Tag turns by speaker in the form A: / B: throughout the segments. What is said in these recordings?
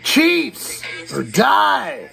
A: Chiefs or die.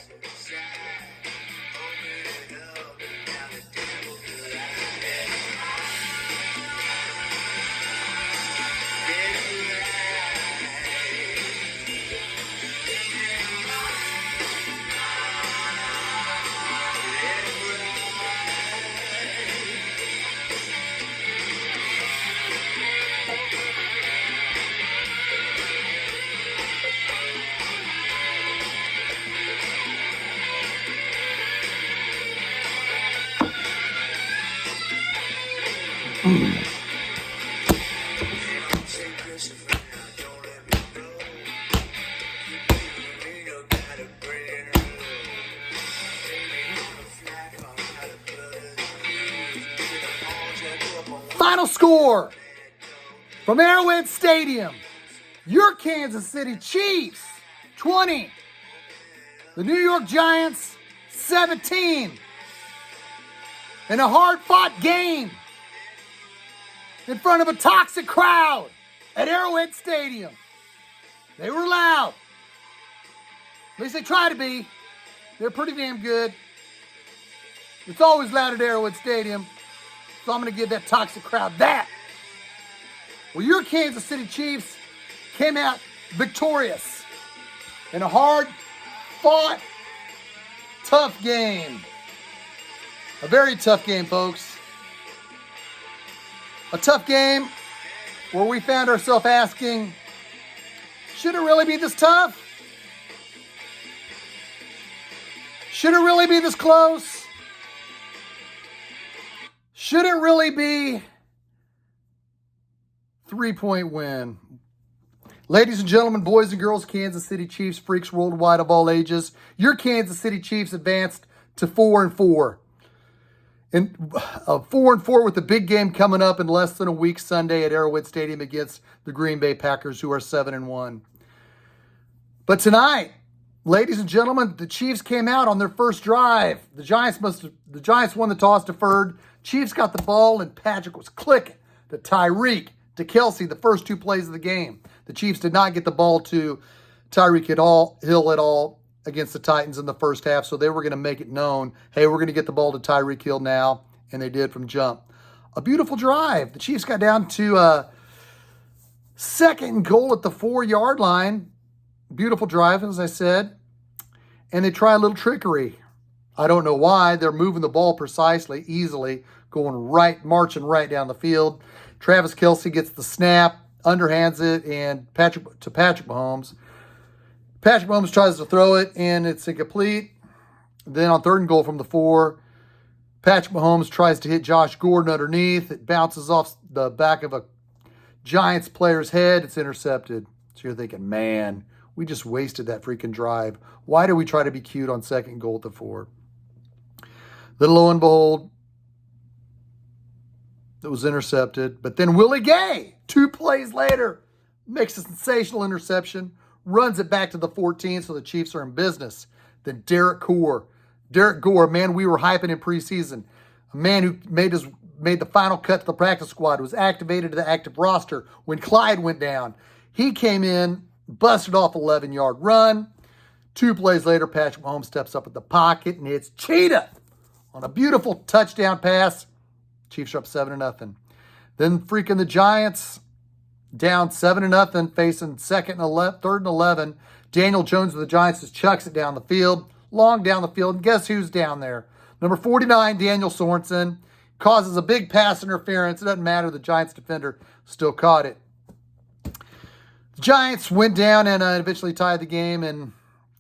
A: Final score from Arrowhead Stadium. Your Kansas City Chiefs 20. The New York Giants 17. In a hard-fought game in front of a toxic crowd at Arrowhead Stadium. They were loud. At least they try to be. They're pretty damn good. It's always loud at Arrowhead Stadium. So I'm going to give that toxic crowd that. Well, your Kansas City Chiefs came out victorious in a hard-fought, tough game. A very tough game, folks. A tough game where we found ourselves asking, should it really be this tough? Should it really be this close? Should it really be 3-point win? Ladies and gentlemen, boys and girls, Kansas City Chiefs, freaks worldwide of all ages, your Kansas City Chiefs advanced to 4-4. And 4-4 with the big game coming up in less than a week Sunday at Arrowhead Stadium against the Green Bay Packers, who are 7-1. But tonight, ladies and gentlemen, the Chiefs came out on their first drive. The Giants won the toss, deferred. Chiefs got the ball, and Patrick was clicking to Tyreek, to Kelsey, the first two plays of the game. The Chiefs did not get the ball to Tyreek Hill at all against the Titans in the first half, so they were going to make it known, hey, we're going to get the ball to Tyreek Hill now, and they did from jump. A beautiful drive. The Chiefs got down to second and goal at the 4-yard line. Beautiful drive, as I said, and they try a little trickery. I don't know why. They're moving the ball precisely, easily, marching right down the field. Travis Kelsey gets the snap, underhands it, and Patrick Mahomes. Patrick Mahomes tries to throw it, and it's incomplete. Then on 3rd and goal from the 4, Patrick Mahomes tries to hit Josh Gordon underneath. It bounces off the back of a Giants player's head. It's intercepted. So you're thinking, man, we just wasted that freaking drive. Why do we try to be cute on 2nd goal at the 4? Then lo and behold, it was intercepted. But then Willie Gay, 2 plays later, makes a sensational interception, runs it back to the 14, so the Chiefs are in business. Then Derek Gore, a man we were hyping in preseason, a man who made the final cut to the practice squad, was activated to the active roster when Clyde went down. He came in, busted off an 11-yard run. 2 plays later, Patrick Mahomes steps up at the pocket and hits Cheetah on a beautiful touchdown pass. Chiefs are up 7-0. Then freaking the Giants down 7-0, facing 3rd and 11. Daniel Jones of the Giants just chucks it down the field. long down the field. And guess who's down there? Number 49, Daniel Sorensen, causes a big pass interference. It doesn't matter. The Giants defender still caught it. The Giants went down and eventually tied the game, and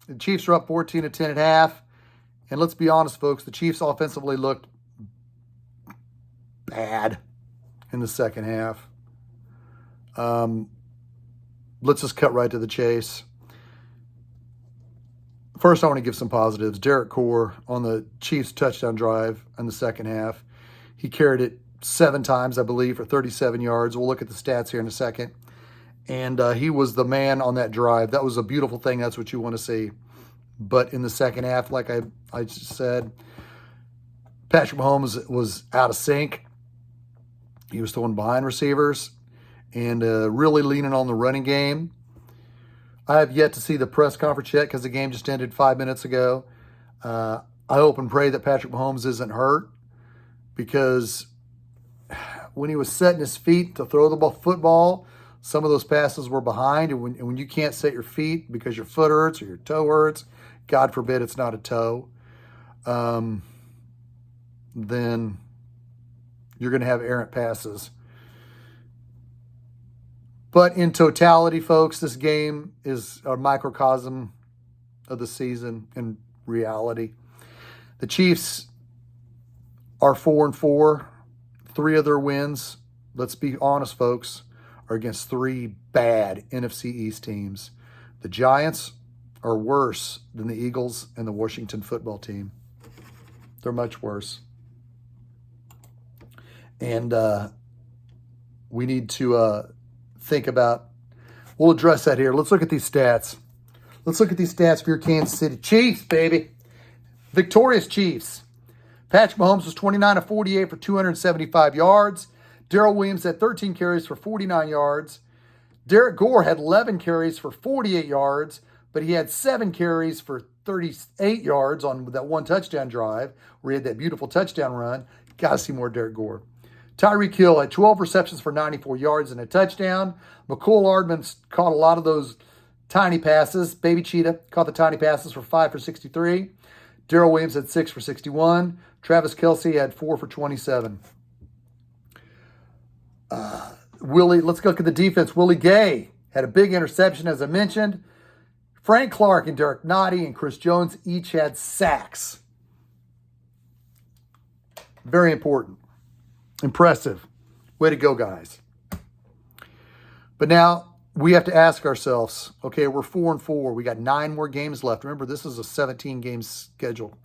A: the Chiefs were up 14-10 at half. And let's be honest, folks, the Chiefs offensively looked bad in the second half. Let's just cut right to the chase. First, I want to give some positives. Derek Carr on the Chiefs touchdown drive in the second half. He carried it 7 times, I believe, for 37 yards. We'll look at the stats here in a second. And he was the man on that drive. That was a beautiful thing. That's what you want to see. But in the second half, like I just said, Patrick Mahomes was out of sync. He was throwing behind receivers and really leaning on the running game. I have yet to see the press conference yet because the game just ended 5 minutes ago. I hope and pray that Patrick Mahomes isn't hurt, because when he was setting his feet to throw the football, some of those passes were behind. And when you can't set your feet because your foot hurts or your toe hurts, God forbid it's not a toe, then you're going to have errant passes. But in totality, folks, this game is a microcosm of the season in reality. The Chiefs are 4-4. 3 of their wins, let's be honest, folks, are against 3 bad NFC East teams. The Giants are worse than the Eagles and the Washington football team. They're much worse. And we need to think about, we'll address that here. Let's look at these stats. Let's look at these stats for your Kansas City Chiefs, baby. Victorious Chiefs. Patrick Mahomes was 29-48 for 275 yards. Darrell Williams had 13 carries for 49 yards. Derek Carr had 11 carries for 48 yards, but he had 7 carries for 38 yards on that one touchdown drive where he had that beautiful touchdown run. Got to see more Derek Carr. Tyreek Hill had 12 receptions for 94 yards and a touchdown. McCole Hardman caught a lot of those tiny passes. Baby Cheetah caught the tiny passes for 5 for 63. Darrell Williams had 6 for 61. Travis Kelce had 4 for 27. Let's look at the defense. Willie Gay had a big interception, as I mentioned. Frank Clark and Derek Nottie and Chris Jones each had sacks. Very important. Impressive. Way to go, guys. But now we have to ask ourselves, okay, we're 4-4. We got 9 more games left. Remember, this is a 17-game schedule.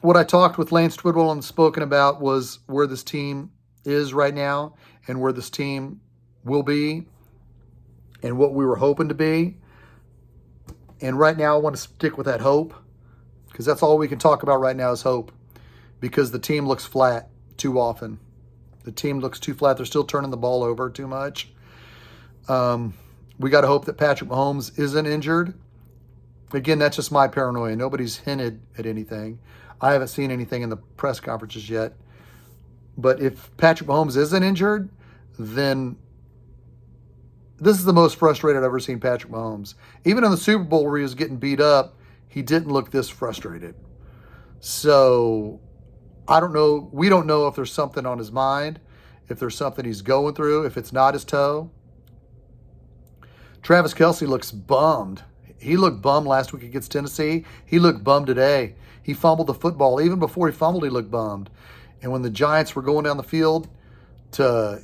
A: What I talked with Lance Twidwell and spoken about was where this team is right now and where this team will be and what we were hoping to be. And right now I want to stick with that hope, because that's all we can talk about right now is hope, because the team looks flat too often. The team looks too flat. They're still turning the ball over too much. We got to hope that Patrick Mahomes isn't injured. Again, that's just my paranoia. Nobody's hinted at anything. I haven't seen anything in the press conferences yet. But if Patrick Mahomes isn't injured, then this is the most frustrated I've ever seen Patrick Mahomes. Even in the Super Bowl where he was getting beat up, he didn't look this frustrated. So I don't know. We don't know if there's something on his mind, if there's something he's going through, if it's not his toe. Travis Kelce looks bummed. He looked bummed last week against Tennessee. He looked bummed today. He fumbled the football. Even before he fumbled, he looked bummed. And when the Giants were going down the field to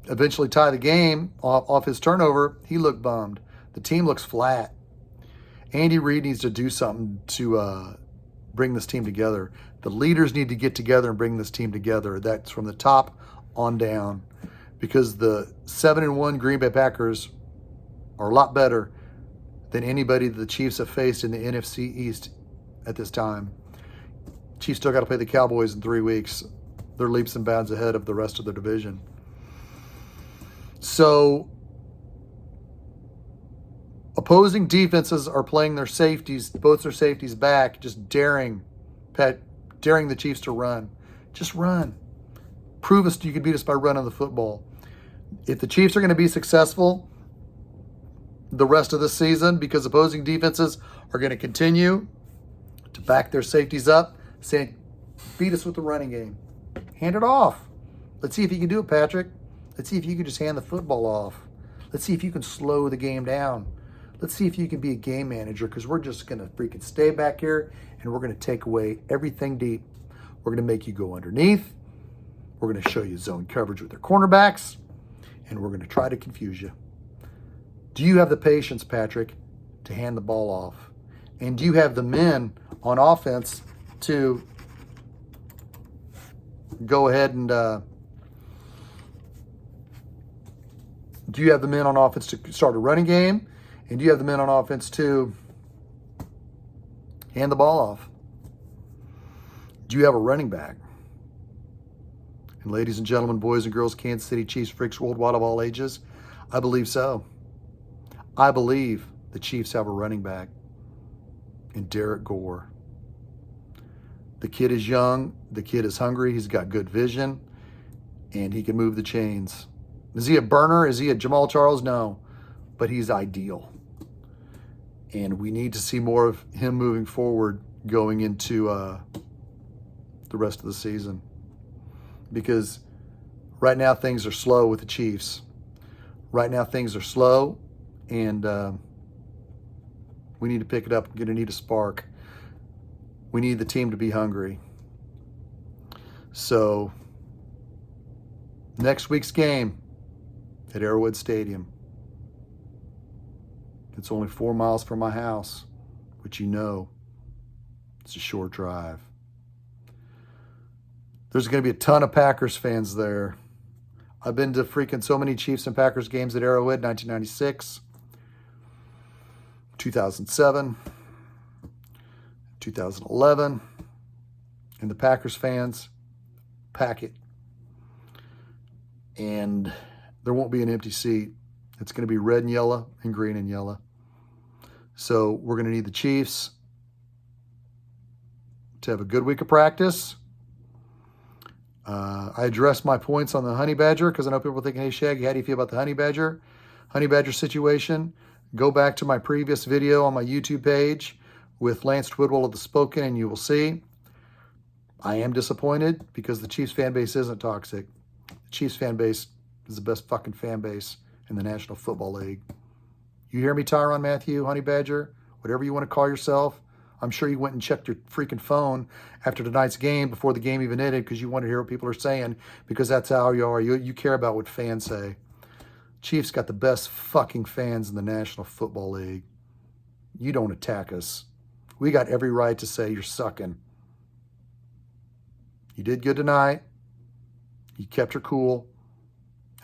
A: eventually tie the game off his turnover, he looked bummed. The team looks flat. Andy Reid needs to do something to bring this team together. The leaders need to get together and bring this team together. That's from the top on down, because the 7-1 Green Bay Packers are a lot better than anybody the Chiefs have faced in the NFC East at this time. Chiefs still got to play the Cowboys in 3 weeks. They're leaps and bounds ahead of the rest of the division. So opposing defenses are playing their safeties, both their safeties back, just daring the Chiefs to run. Just run. Prove us you can beat us by running the football. If the Chiefs are going to be successful, the rest of the season, because opposing defenses are going to continue to back their safeties up, saying, beat us with the running game. Hand it off. Let's see if you can do it, Patrick. Let's see if you can just hand the football off. Let's see if you can slow the game down. Let's see if you can be a game manager, because we're just going to freaking stay back here and we're going to take away everything deep. We're going to make you go underneath. We're going to show you zone coverage with their cornerbacks, and we're going to try to confuse you. Do you have the patience, Patrick, to hand the ball off? And do you have the men on offense to go ahead and do you have the men on offense to start a running game? And do you have the men on offense to hand the ball off? Do you have a running back? And ladies and gentlemen, boys and girls, Kansas City Chiefs, freaks worldwide of all ages, I believe so. I believe the Chiefs have a running back in Derek Gore. The kid is young. The kid is hungry. He's got good vision, and he can move the chains. Is he a burner? Is he a Jamal Charles? No, but he's ideal. And we need to see more of him moving forward going into the rest of the season. Because right now things are slow with the Chiefs. Right now things are slow, and we need to pick it up. We're going to need a spark. We need the team to be hungry. So next week's game at Arrowhead Stadium. It's only 4 miles from my house, which you know, it's a short drive. There's going to be a ton of Packers fans there. I've been to freaking so many Chiefs and Packers games at Arrowhead, 1996, 2007, 2011, and the Packers fans pack it. And there won't be an empty seat. It's going to be red and yellow and green and yellow. So we're going to need the Chiefs to have a good week of practice. I addressed my points on the Honey Badger because I know people are thinking, hey, Shaggy, how do you feel about the Honey Badger? Honey Badger situation. Go back to my previous video on my YouTube page with Lance Twidwell of The Spoken, and you will see I am disappointed because the Chiefs fan base isn't toxic. The Chiefs fan base is the best fucking fan base in the National Football League. You hear me, Tyrann Mathieu, Honey Badger, whatever you want to call yourself? I'm sure you went and checked your freaking phone after tonight's game before the game even ended because you want to hear what people are saying, because that's how you are. You care about what fans say. Chiefs got the best fucking fans in the National Football League. You don't attack us. We got every right to say you're sucking. You did good tonight. You kept your cool.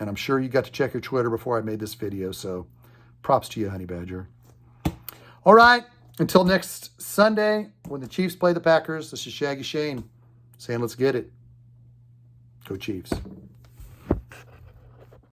A: And I'm sure you got to check your Twitter before I made this video, so props to you, Honey Badger. All right. Until next Sunday, when the Chiefs play the Packers, this is Shaggyshane saying let's get it. Go Chiefs.